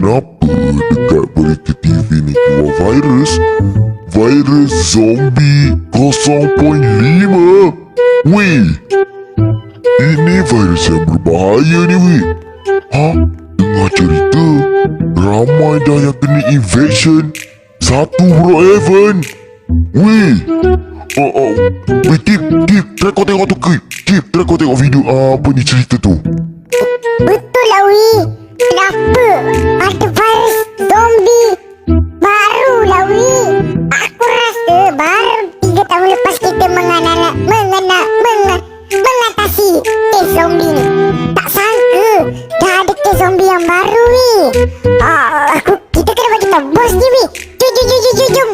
kenapa dekat berita TV ni keluar virus? Virus zombie 0.5. Weh, ini virus yang berbahaya ni weh. Dengar cerita ramai dah yang kena infection. Satu bro Evan. Weh, Kip, try kau tengok tu Kip, try kau tengok video apa ni cerita tu. Betul lah Wi. Kenapa ada virus zombie baru lah Wi? Aku rasa baru 3 tahun lepas kita mengatasi kes zombie ni. Tak sangka dah ada kes zombie yang baru Wi. Kita kena bagi tahu bos ni Wi. Jom.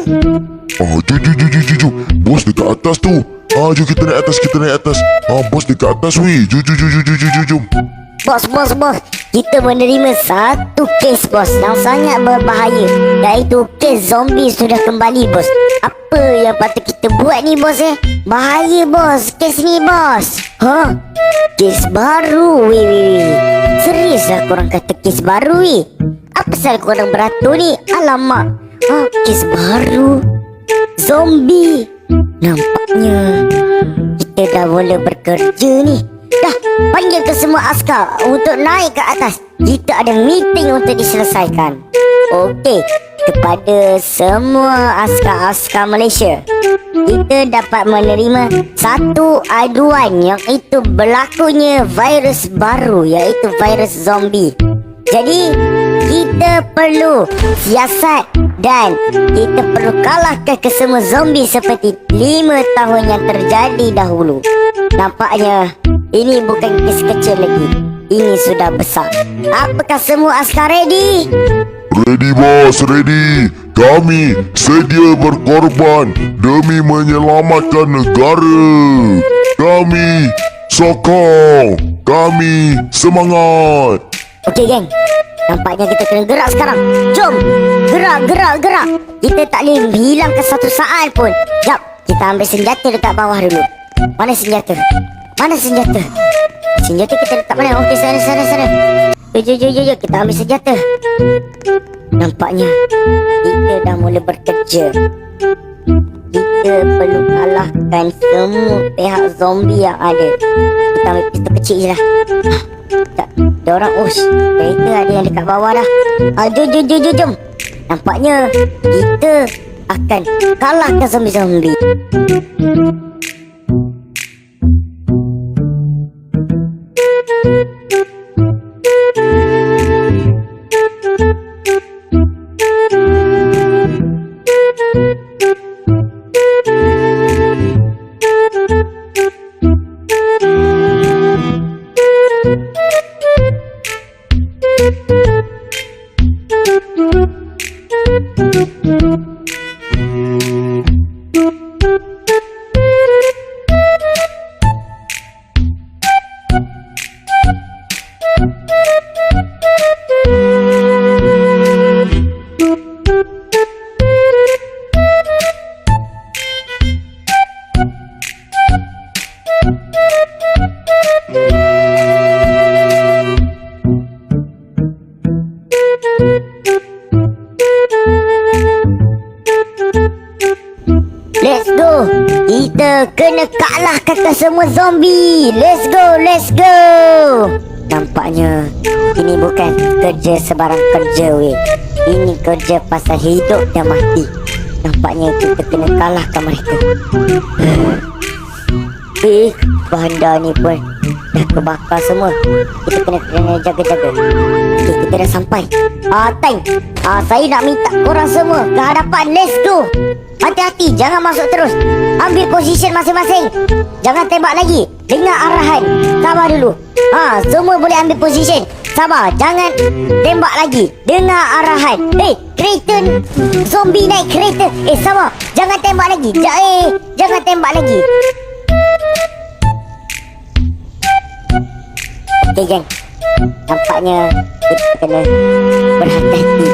Jom. Bos dekat atas tu. Jom kita naik atas. Bos dekat atas weh. Jom. Bos. Kita menerima satu kes bos yang sangat berbahaya, iaitu kes zombie sudah kembali bos. Apa yang patut kita buat ni bos Bahaya bos kes ni bos. Kes baru weh. Serius lah korang kata kes baru weh? Apa pasal korang beratur ni? Alamak. Kes baru zombie. Nampaknya kita dah boleh bekerja ni. Dah, panggil ke semua askar untuk naik ke atas. Kita ada meeting untuk diselesaikan. Okey, kepada semua askar-askar Malaysia, kita dapat menerima satu aduan, yang itu berlakunya virus baru, iaitu virus zombie. Jadi kita perlu siasat dan kita perlu kalahkan ke semua zombie seperti 5 tahun yang terjadi dahulu. Nampaknya ini bukan kes kecil lagi. Ini sudah besar. Apakah semua askar ready? Ready bos, ready. Kami sedia berkorban demi menyelamatkan negara. Kami sokong. Kami semangat. Okey geng, nampaknya kita kena gerak sekarang. Jom, gerak. Kita tak boleh hilangkan satu saat pun. Jap, kita ambil senjata dekat bawah dulu. Mana senjata? Senjata kita letak mana? Okey, sana. Jom, kita ambil senjata. Nampaknya kita dah mula bekerja. Kita perlu kalahkan semua pihak zombie yang ada. Kita ambil pistol kecil je lah. Tak, ada orang kereta ada yang dekat bawah dah. Jom. Nampaknya kita akan kalahkan zombie-zombie. Let's go. Kita kena kalahkan ke semua zombie. Let's go. Nampaknya ini bukan kerja sebarang kerja weh. Ini kerja pasal hidup dan mati. Nampaknya kita kena kalahkan mereka. Bandar ni pun dah kebakar semua. Kita kena jaga-jaga. Okay, kita dah sampai. Tank, saya nak minta korang semua ke hadapan. Let's go. Hati-hati, jangan masuk terus. Ambil position masing-masing. Jangan tembak lagi. Dengar arahan. Sabar dulu. Semua boleh ambil position. Sabar, jangan tembak lagi. Dengar arahan. Kereta zombie naik kereta. Sabar, jangan tembak lagi. Jangan tembak lagi. Okay geng, nampaknya kita kena berhati-hati.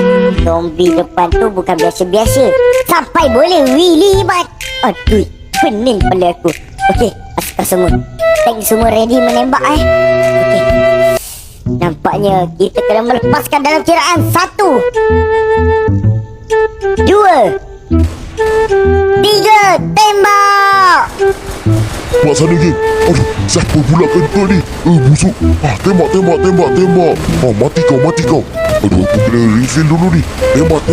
Zombie depan tu bukan biasa-biasa. Sampai boleh libat. Aduh, pening kepala aku. Okey, askar semua. Tank semua ready menembak Okay. Nampaknya kita kena melepaskan dalam kiraan 1, 2, 3, tembak! Pelaksana geng. Aduh, siapa pula kentut ni? Busuk. Tembak. Mati kau. Aduh, aku kena refill dulu ni. Tembak.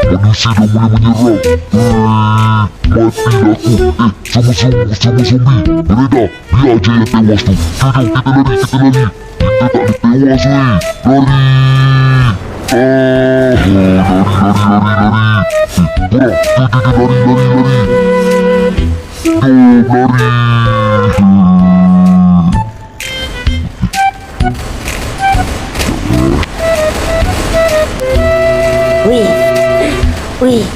Manusia dah mulai menyerang. Matilah aku. Semua zombie. Beredar. Biar aja yang tewas tu. Jom, kita lari. Kita tak boleh tewas, weh. Lari. Wih.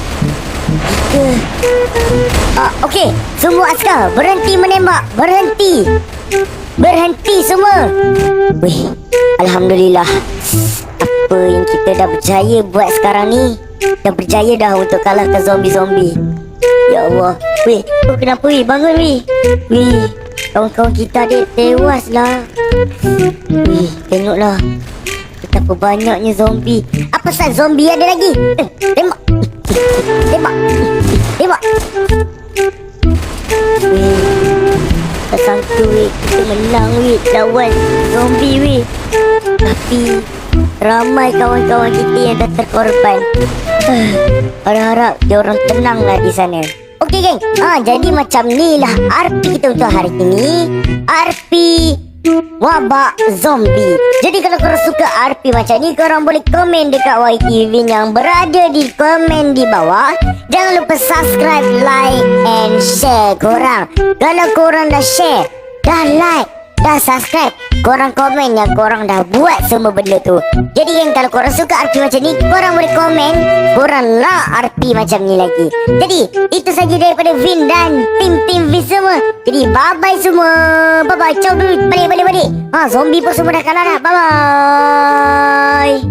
Okey, semua askar berhenti menembak. Berhenti semua. Wih, alhamdulillah. Apa yang kita dah berjaya buat sekarang ni? Dah berjaya dah untuk kalahkan zombie-zombie. Ya Allah. Wih, kenapa wih? Bangun wih. Wih, kawan-kawan kita dia tewas lah. Wih, tengoklah. Betapa banyaknya zombie. Apa pasal zombie ada lagi? Tembak. Wih, tak sangka weh kita menang weh lawan zombie weh. Tapi ramai kawan-kawan kita yang dah terkorban. Harap-harap dia orang tenanglah di sana. Okey geng, jadi macam ni lah RP kita untuk hari ini. RP Wabak Zombie. Jadi kalau korang suka RP macam ni, korang boleh komen dekat YTV yang berada di komen di bawah. Jangan lupa subscribe, like and share korang. Kalau korang dah share, dah like, dah subscribe, korang komen yang korang dah buat semua benda tu. Jadi kan kalau korang suka RP macam ni, korang boleh komen korang nak RP macam ni lagi. Jadi itu saja daripada Vin dan tim Vin semua. Jadi bye bye semua. Bye bye. Ciao dulu. Balik. Zombie pun semua dah kalah dah. Bye bye.